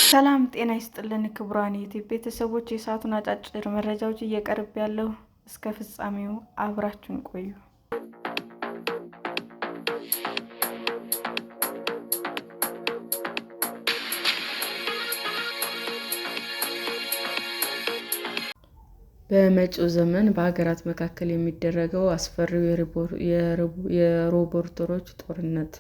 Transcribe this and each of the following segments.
ሰላም ጤና ይስጥልን ክቡራን የዩቲዩብ ቤተሰቦች፣ የሰዓቱን አጫጭር መረጃዎች እየቀርብ ያለው እስከ ፍጻሜው አብራችሁን ቆዩ። በመጪው ዘመን በሀገራት መካከል የሚደረገው አስፈሪው የሮቦቶች ጦርነት።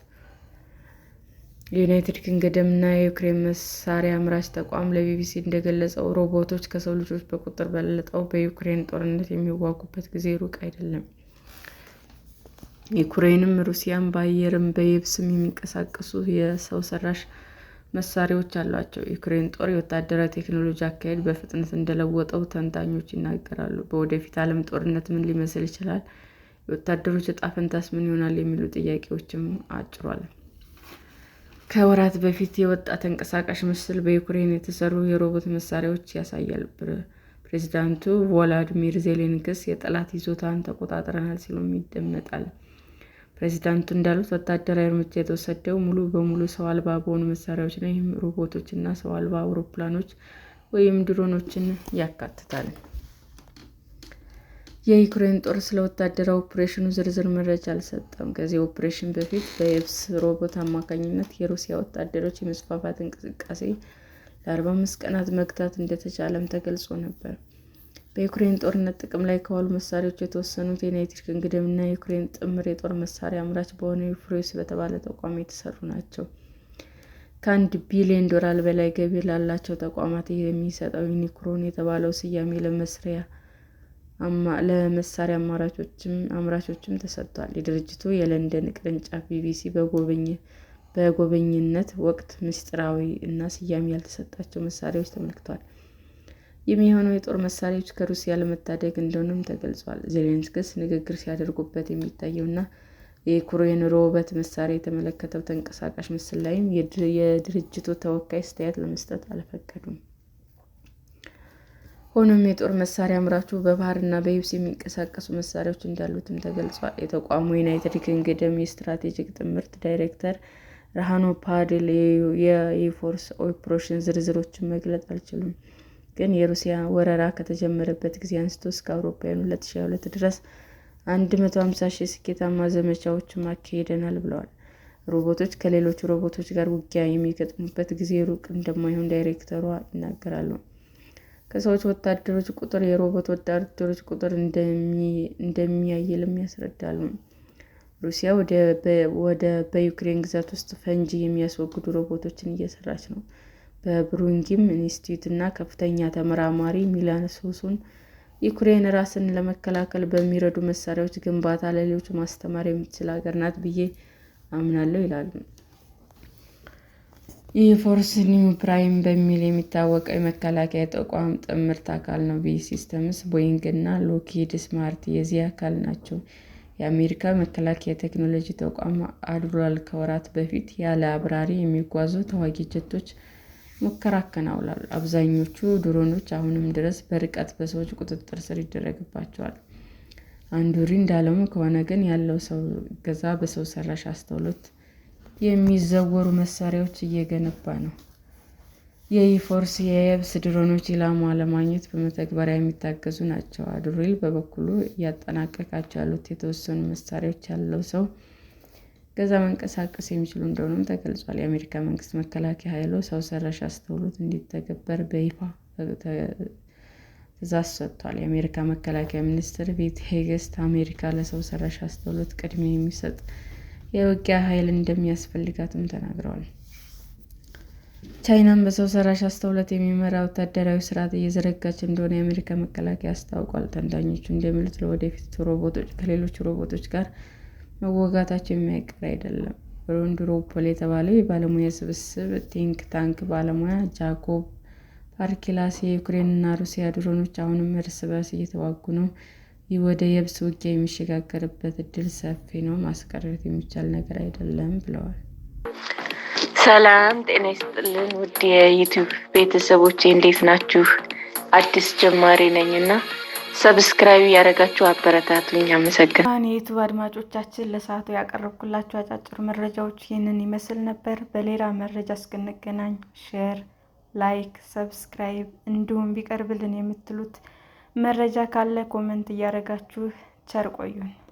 የዩናይትድ ኪንግደም እና የዩክሬን መሳሪያ አምራች ተቋም ለቢቢሲ እንደገለጸው ሮቦቶች ከሰው ልጆች በቁጥር በልጠው በዩክሬን ጦርነት የሚዋጉበት ጊዜ ሩቅ አይደለም። ዩክሬንም ሩሲያም በአየርም በየብስም የሚንቀሳቀሱ የሰው ሰራሽ መሳሪያዎች አሏቸው። የዩክሬን ጦር የወታደራዊ ቴክኖሎጂ አካሄድ በፍጥነት እንደለወጠው ተንታኞች ይናገራሉ። በወደፊት ዓለም ጦርነት ምን ሊመስል ይችላል? የወታደሮች ዕጣ ፈንታስ ምን ይሆናል? የሚሉ ጥያቄዎችም አጭሯል። ከወራት በፊት የወጣ ተንቀሳቃሽ ምስል በዩክሬን የተሰሩ የሮቦት መሳሪያዎች ያሳያል። ፕሬዝዳንቱ ቮሎዲሚር ዜሌንስኪ የጠላት ይዞታን ተቆጣጥረናል ሲሉም ይደመጣል። ፕሬዝዳንቱ እንዳሉት ወታደራዊ እርምጃ የተወሰደው ሙሉ በሙሉ ሰው አልባ በሆኑ መሳሪያዎች ነው። ይህም ሮቦቶች እና ሰው አልባ አውሮፕላኖች ወይም ድሮኖችን ያካትታል። የዩክሬን ጦር ስለ ወታደራዊ ኦፕሬሽኑ ዝርዝር መረጃ አልሰጠም። ከዚህ ኦፕሬሽን በፊት በየብስ ሮቦት አማካኝነት የሩሲያ ወታደሮች የመስፋፋት እንቅስቃሴ ለ45 ቀናት መግታት እንደተቻለም ተገልጾ ነበር። በዩክሬን ጦርነት ጥቅም ላይ ከዋሉ መሳሪያዎች የተወሰኑት የዩናይትድ ኪንግደም እና የዩክሬን ጥምር የጦር መሳሪያ አምራች በሆነው ዩክሬንስ በተባለ ተቋም የተሰሩ ናቸው። ከ1 ቢሊዮን ዶላር በላይ ገቢ ላላቸው ተቋማት የሚሰጠው ዩኒኮርን የተባለው ስያሜ ለመሳሪያ አምራቾችም ተሰጥቷል። የድርጅቱ የለንደን ቅርንጫፍ ቢቢሲ በጎበኝነት ወቅት ምስጢራዊ እና ስያሜ ያልተሰጣቸው መሳሪያዎች ተመልክቷል። የሚሆነው የጦር መሳሪያዎች ከሩሲያ ለመታደግ እንደሆነም ተገልጿል። ዜሌንስኪ ንግግር ሲያደርጉበት የሚታየው እና የዩክሬን ሮቦት መሳሪያ የተመለከተው ተንቀሳቃሽ ምስል ላይም የድርጅቱ ተወካይ አስተያየት ለመስጠት አልፈቀዱም። ሆኖም የጦር መሳሪያ አምራቹ በባህር እና በየብስ የሚንቀሳቀሱ መሳሪያዎች እንዳሉትም ተገልጿል። የተቋሙ የዩናይትድ ኪንግደም የስትራቴጂክ ትምህርት ዳይሬክተር ራሃኖ ፓዴል የፎርስ ኦፕሬሽን ዝርዝሮችን መግለጽ አልቻሉም። ግን የሩሲያ ወረራ ከተጀመረበት ጊዜ አንስቶ እስከ አውሮፓውያኑ 2022 ድረስ 150,000 ስኬታማ ዘመቻዎችን አካሂደናል ብለዋል። ሮቦቶች ከሌሎች ሮቦቶች ጋር ውጊያ የሚገጥሙበት ጊዜ ሩቅ እንደማይሆን ዳይሬክተሯ ይናገራሉ። ከሰዎች ወታደሮች ቁጥር የሮቦት ወታደሮች ቁጥር እንደሚያይልም ያስረዳሉ። ሩሲያ በዩክሬን ግዛት ውስጥ ፈንጂ የሚያስወግዱ ሮቦቶችን እየሰራች ነው። በብሩኪንግስ ኢንስቲትዩት እና ከፍተኛ ተመራማሪ ሚላን ሶሱን ዩክሬን ራስን ለመከላከል በሚረዱ መሳሪያዎች ግንባታ ለሌሎች ማስተማር የምትችል ሀገር ናት ብዬ አምናለሁ ይላሉ። ይህ ፎርስ ኒው ፕራይም በሚል የሚታወቀው የመከላከያ ተቋም ጥምርት አካል ነው። ሲስተምስ ቦይንግ እና ሎክሂድ ማርቲን የዚህ አካል ናቸው። የአሜሪካ መከላከያ ቴክኖሎጂ ተቋም አድሏል። ከወራት በፊት ያለ አብራሪ የሚጓዙ ተዋጊ ጀቶች ሙከራ አከናውኗል። አብዛኞቹ ድሮኖች አሁንም ድረስ በርቀት በሰዎች ቁጥጥር ስር ይደረግባቸዋል። አንዱሪ እንዳለው ከሆነ ግን ያለው ሰው እገዛ በሰው ሰራሽ አስተውሎት የሚዘወሩ መሳሪያዎች እየገነባ ነው። የፎርስ የየብስ ድሮኖች ኢላማ ለማግኘት በመተግበሪያ የሚታገዙ ናቸው። አድሪል በበኩሉ እያጠናቀቃቸው ያሉት የተወሰኑ መሳሪያዎች ያለው ሰው ገዛ መንቀሳቀስ የሚችሉ እንደሆነም ተገልጿል። የአሜሪካ መንግስት መከላከያ ኃይሉ ሰው ሰራሽ አስተውሎት እንዲተገበር በይፋ ትዕዛዝ ሰጥቷል። የአሜሪካ መከላከያ ሚኒስትር ፔት ሄግሴት አሜሪካ ለሰው ሰራሽ አስተውሎት ቅድሚያ የሚሰጥ የውጊያ ኃይል እንደሚያስፈልጋትም ተናግረዋል። ቻይናም በሰው ሰራሽ አስተውሎት የሚመራ ወታደራዊ ስርዓት እየዘረጋች እንደሆነ የአሜሪካ መከላከያ አስታውቋል። ተንታኞቹ እንደሚሉት ለወደፊት ሮቦቶች ከሌሎች ሮቦቶች ጋር መወጋታቸው የማይቀር አይደለም። ሮንድሮፖል የተባለው የባለሙያ ስብስብ ቲንክ ታንክ ባለሙያ ጃኮብ ፓርኪላስ የዩክሬንና ሩሲያ ድሮኖች አሁንም እርስ በርስ እየተዋጉ ነው፣ ይህ ወደ የብስ ውጊያ የሚሸጋገርበት እድል ሰፊ ነው፣ ማስቀረት የሚቻል ነገር አይደለም ብለዋል። ሰላም ጤና ይስጥልን ውድ የዩቲዩብ ቤተሰቦቼ እንዴት ናችሁ? አዲስ ጀማሪ ነኝና ሰብስክራይብ ያደረጋችሁ አበረታቱኝ። አመሰግናለሁ። የዩቲዩብ አድማጮቻችን ለሰዓቱ ያቀረብኩላችሁ አጫጭር መረጃዎች ይህንን ይመስል ነበር። በሌላ መረጃ እስክንገናኝ ሼር፣ ላይክ፣ ሰብስክራይብ እንዲሁም ቢቀርብልን የምትሉት መረጃ ካለ ኮመንት እያደረጋችሁ ቸር ቆዩን።